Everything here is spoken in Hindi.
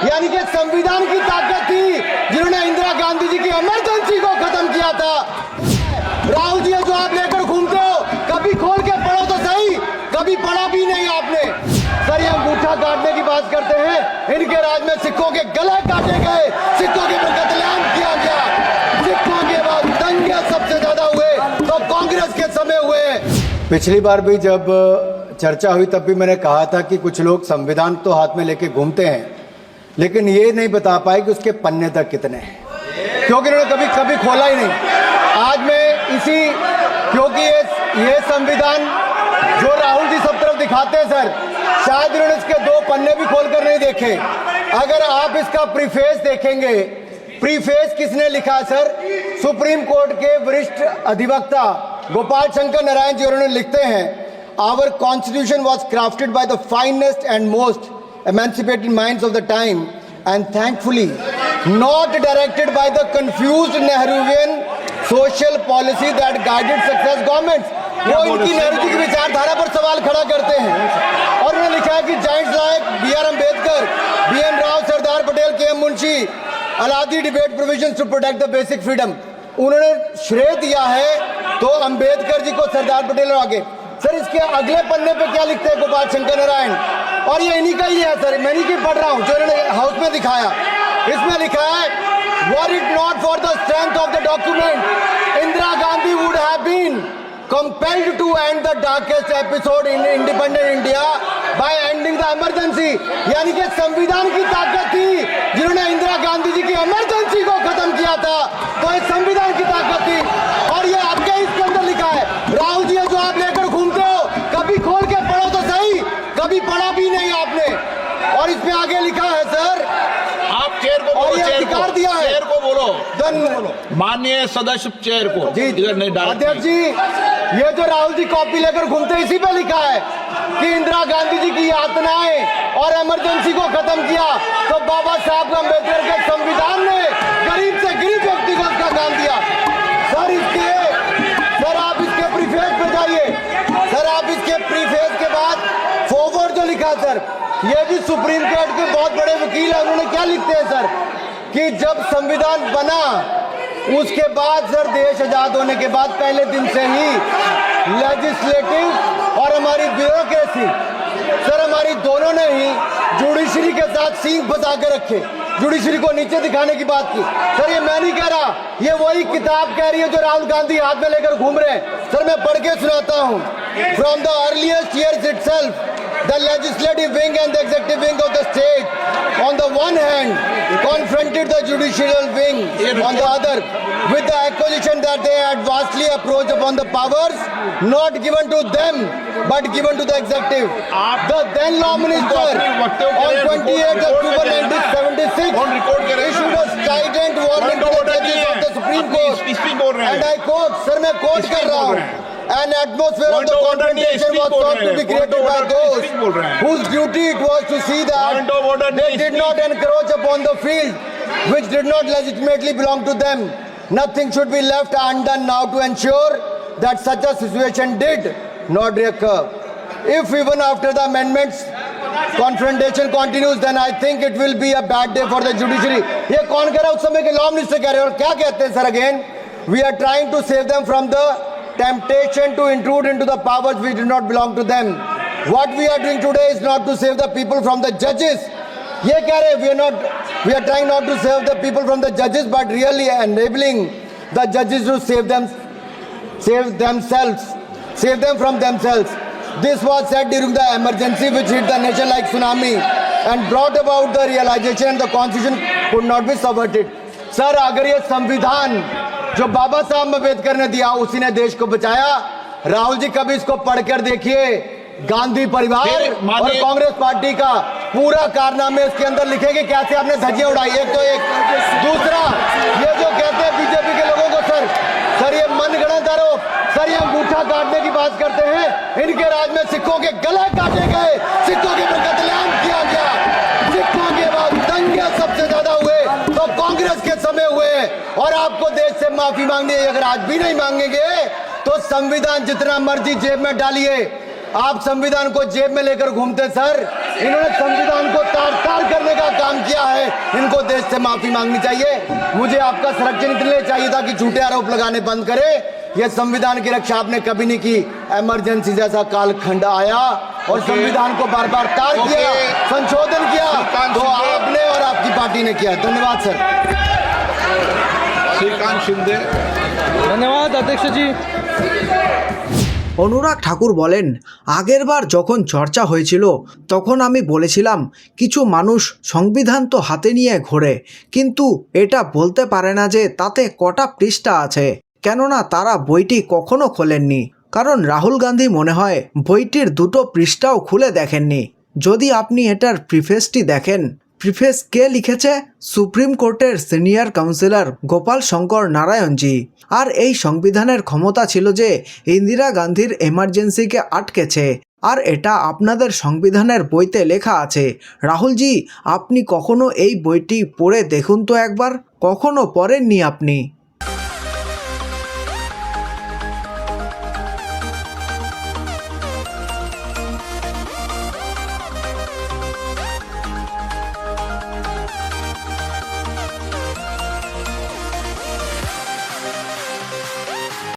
यानी कि संविधान की ताकत थी जिन्होंने इंदिरा गांधी जी की इमरजेंसी को खत्म किया था। राहुल जी जो आप लेकर घूमते हो, कभी खोल के पढ़ो तो सही, कभी पढ़ा भी नहीं आपने। सर ये अंगूठा काटने की बात करते हैं, इनके राज में सिखों के गले काटे गए, सिखों के पर कत्लेआम किया गया, सिखों के बाद दंगे सबसे ज्यादा हुए तो कांग्रेस के समय हुए। पिछली बार भी जब चर्चा हुई तब भी मैंने कहा था कि कुछ लोग संविधान तो हाथ में लेके घूमते हैं, लेकिन ये नहीं बता पाए कि उसके पन्ने तक कितने हैं, क्योंकि उन्होंने कभी खोला ही नहीं। आज मैं क्योंकि ये संविधान जो राहुल जी सब तरफ दिखाते हैं सर, शायद इन्होंने इसके 2 पन्ने भी खोलकर नहीं देखे। अगर आप इसका प्रीफेस देखेंगे, प्रीफेस किसने लिखा सर? सुप्रीम कोर्ट के वरिष्ठ अधिवक्ता गोपाल शंकर नारायण जी, उन्होंने लिखते हैं, our constitution was crafted by the finest and most emancipated minds of the time and thankfully not directed by the confused Nehruvian social policy that guided success governments। वो इनकी नेहरू जी की विचारधारा पर सवाल खड़ा करते हैं और उन्होंने लिखा है कि giants like B.R. Ambedkar, B.N. Rao, Sardar Patel, K.M. Munshi Alladi debate provisions to protect the basic freedom. उन्होंने श्रेय दिया है तो अम्बेडकर जी को, सरदार पटेल और आगे। सर इसके अगले पन्ने पे क्या लिखते हैं गोपाल शंकर नारायण, और ये इन्हीं का ही है सर, मैं नहीं पढ़ रहा हूं, जो इन्होंने हाउस में दिखाया। इसमें लिखा है, were it not for the strength of the document Indira Gandhi would have been compelled to end the darkest episode in independent India by ending the emergency. यानी कि संविधान की ताकत थी जिन्होंने इंदिरा गांधी जी की इमरजेंसी को खत्म किया था, तो ये संविधान की ताकत थी। और ये आपके इसके अंदर लिखा है, राहुल जी जो आप लेकर घूमते हो, कभी खोल के पढ़ो तो सही, कभी पढ़ा भी नहीं आपने। और इसमें आगे लिखा है सर, आप चेयर को बोलो, अधिकार दिया है, चेयर को बोलो, माननीय सदस्य चेयर को। जी अध्यक्ष जी, ये जो राहुल जी कॉपी लेकर घूमते हैं, इसी पे लिखा है कि इंदिरा गांधी जी की यातनाएं और इमरजेंसी को खत्म किया तो बाबा साहब अम्बेडकर के संविधान ने गरीब से गरीब व्यक्ति को उसका काम दिया। सर आप इसके प्रीफेस पे जाइए, सर आप इसके प्रीफेस के बाद फॉरवर्ड जो लिखा सर, ये भी सुप्रीम कोर्ट के बहुत बड़े वकील है, उन्होंने क्या लिखते हैं सर कि जब संविधान बना उसके बाद सर, देश आजाद होने के बाद पहले दिन से ही लेजिस्लेटिव और हमारी ब्यूरोक्रेसी सर, हमारी दोनों ने ही जुडिशरी के साथ सींग फंसा के रखे, जुडिशरी को नीचे दिखाने की बात की। सर ये मैं नहीं कह रहा, ये वही किताब कह रही है जो राहुल गांधी हाथ में लेकर घूम रहे हैं। सर मैं पढ़ के सुनाता हूँ, from the earliest years itself the legislative wing and the executive wing of the state on the one hand confronted the judicial wing on the other with the accusation that they had vastly approached upon the powers not given to them but given to the executive. The then law minister on 28th October 1976 issued a strident warning to the judges of the Supreme Court, and I quote, sir मैं quote कर रहा हूँ, an atmosphere of the confrontation was thought to be created by those whose duty it was to see that they did not encroach upon the field which did not legitimately belong to them. Nothing should be left undone now to ensure that such a situation did not recur. If even after the amendments confrontation continues, then I think it will be a bad day for the judiciary. ये कौन कह रहा है? उस समय के लॉ मिनिस्टर कह रहे हैं। और क्या कहते हैं sir again? We are trying to save them from the temptation to intrude into the powers which do not belong to them. What we are doing today is not to save the people from the judges. ये कह रहे हैं, we are trying not to save the people from the judges, but really enabling the judges to save them from themselves. This was said during the emergency which hit the nation like tsunami and brought about the realization and the constitution could not be subverted. Sir अगर ये संविधान जो बाबा साहब अम्बेडकर ने दिया उसी ने देश को बचाया, राहुल जी कभी इसको पढ़कर देखिए, गांधी परिवार और कांग्रेस पार्टी का पूरा कारनामे इसके अंदर लिखेंगे, कैसे आपने धज्जियां उड़ाई। एक तो एक, दूसरा ये जो कहते हैं बीजेपी के लोगों को सर ये मनगढ़ंत आरोप, सर ये अंगूठा काटने की बात करते हैं, इनके राज में सिखों के गले काटे गए, सिखों के पर कत्लेआम किया गया, सिखों के बाद दंगे सबसे ज्यादा हुए तो कांग्रेस के समय हुए। और आपको देश से माफी मांगनी है, अगर आज भी नहीं मांगेंगे तो संविधान जितना मर्जी जेब में डालिए, आप संविधान को जेब में लेकर घूमते सर। इन्होंने संविधान को तार तार करने का काम किया है। इनको देश से माफी मांगनी चाहिए। मुझे आपका संरक्षण इसलिए चाहिए था कि झूठे आरोप लगाने बंद करे। ये संविधान की रक्षा आपने कभी नहीं की। इमरजेंसी जैसा कालखंड आया और संविधान को बार बार तार किया, संशोधन किया, तो आपने और आपकी पार्टी ने किया। धन्यवाद सर। श्रीकांत शिंदे। ধন্যবাদ অধ্যক্ষজি। অনুরাগ ঠাকুর বলেন, আগেরবার যখন চর্চা হয়েছিল তখন আমি বলেছিলাম কিছু মানুষ সংবিধান তো হাতে নিয়ে ঘোরে, কিন্তু এটা বলতে পারে না যে তাতে কটা পৃষ্ঠা আছে, কেননা তারা বইটি কখনো খোলেননি। কারণ রাহুল গান্ধী মনে হয় বইটির দুটো পৃষ্ঠাও খুলে দেখেননি। যদি আপনি এটার প্রিফেসটি দেখেন, প্রিফেস কে লিখেছে? সুপ্রিম কোর্টের সিনিয়র কাউন্সিলর গোপাল শঙ্কর নারায়ণজি। আর এই সংবিধানের ক্ষমতা ছিল যে ইন্দিরা গান্ধীর এমার্জেন্সিকে আটকেছে। আর এটা আপনাদের সংবিধানের বইতে লেখা আছে। রাহুলজি, আপনি কখনো এই বইটি পড়ে দেখুন তো একবার, কখনো পড়েননি আপনি।